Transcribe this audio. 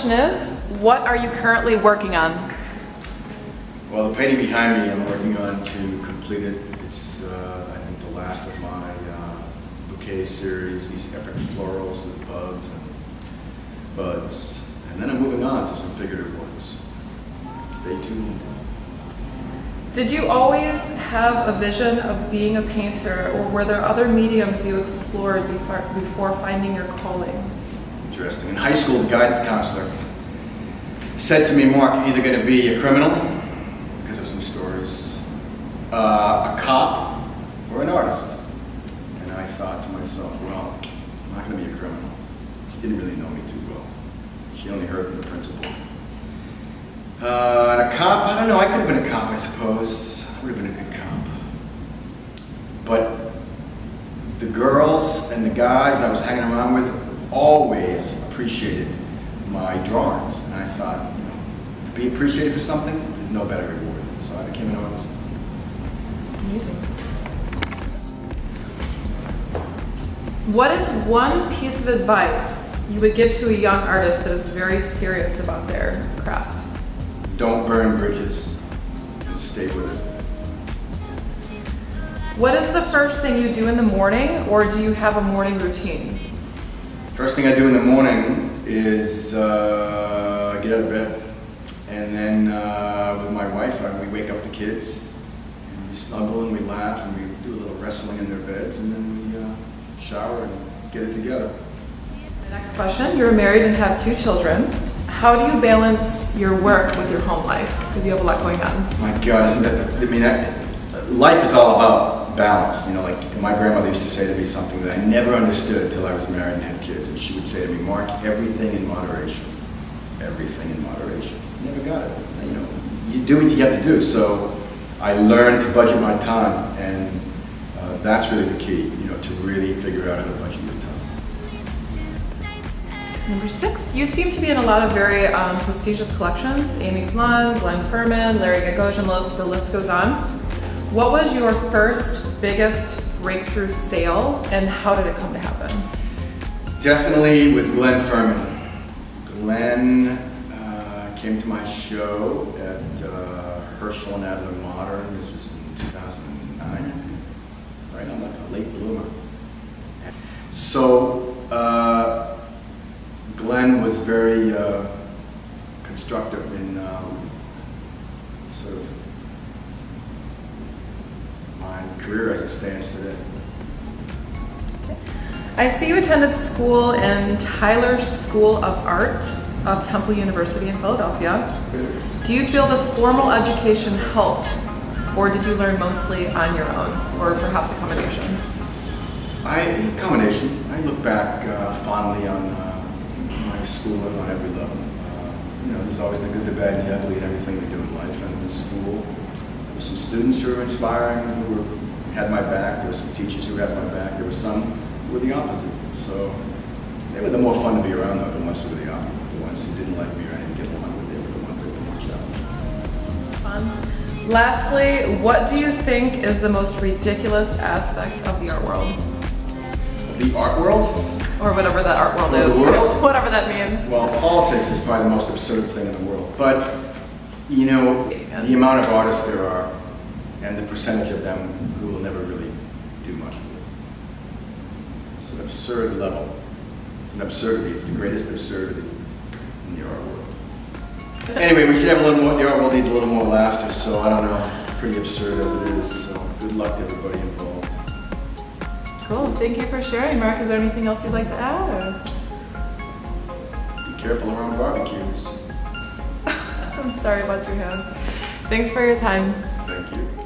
question is, what are you currently working on? Well, the painting behind me, I'm working on to complete it. It's, I think, the last of my bouquet series, these epic florals with buds. And then I'm moving on to some figurative works. Stay tuned. Did you always have a vision of being a painter, or were there other mediums you explored before finding your calling? Interesting. In high school, the guidance counselor said to me, Mark, you're either going to be a criminal, because of some stories, a cop, or an artist. And I thought to myself, well, I'm not going to be a criminal. She didn't really know me too well. She only heard from the principal. And a cop, I don't know, I could have been a cop, I suppose. I would have been a good cop. But the girls and the guys I was hanging around with always appreciated my drawings. And I thought, to be appreciated for something is no better reward. So I became an artist. Amazing. What is one piece of advice you would give to a young artist that is very serious about their craft? Don't burn bridges and stay with it. What is the first thing you do in the morning, or do you have a morning routine? First thing I do in the morning is get out of bed, and then with my wife, we wake up the kids, and we snuggle and we laugh and we do a little wrestling in their beds, and then we shower and get it together. The next question, you're married and have 2 children. How do you balance your work with your home life? Because you have a lot going on. My God, isn't that, life is all about balance. Like my grandmother used to say to me something that I never understood till I was married and had kids. And she would say to me, Mark, everything in moderation. Everything in moderation. I never got it. You do what you have to do. So I learned to budget my time, and that's really the key, to really figure out how to budget your time. Number 6, you seem to be in a lot of very prestigious collections. Amy Blunt, Glenn Furman, Larry Gagosian, the list goes on. What was your first biggest breakthrough sale, and how did it come to happen? Definitely with Glenn Furman. Glenn came to my show at Herschel and Adler Modern. This was in 2009, I think. Right, I'm like a late bloomer. So Glenn was very constructive in sort of my career as it stands today. I see you attended school in Tyler School of Art of Temple University in Philadelphia. Do you feel this formal education helped, or did you learn mostly on your own, or perhaps a combination? Combination. I look back fondly on my schooling on every level. There's always the good, the bad, and the ugly in everything we do in life. And in school, there were some students who were inspiring, who had my back. There were some teachers who had my back. There were some who were the opposite. So they were the more fun to be around, though, the ones who were the opposite. The ones who didn't like me or I didn't get along with, they were the ones that were more challenging. Fun. Lastly, what do you think is the most ridiculous aspect of the art world? The art world? Or whatever that art world is. The world? Whatever that means. Well, politics is probably the most absurd thing in the world. But, the amount of artists there are, and the percentage of them who will never really do much with it. It's an absurd level. It's an absurdity. It's the greatest absurdity in the art world. Anyway, we should have a little more, the art world needs a little more laughter, so I don't know. It's pretty absurd as it is, so good luck to everybody involved. Cool. Thank you for sharing, Mark. Is there anything else you'd like to add? Or? Be careful around barbecues. I'm sorry about your hand. Thanks for your time. Thank you.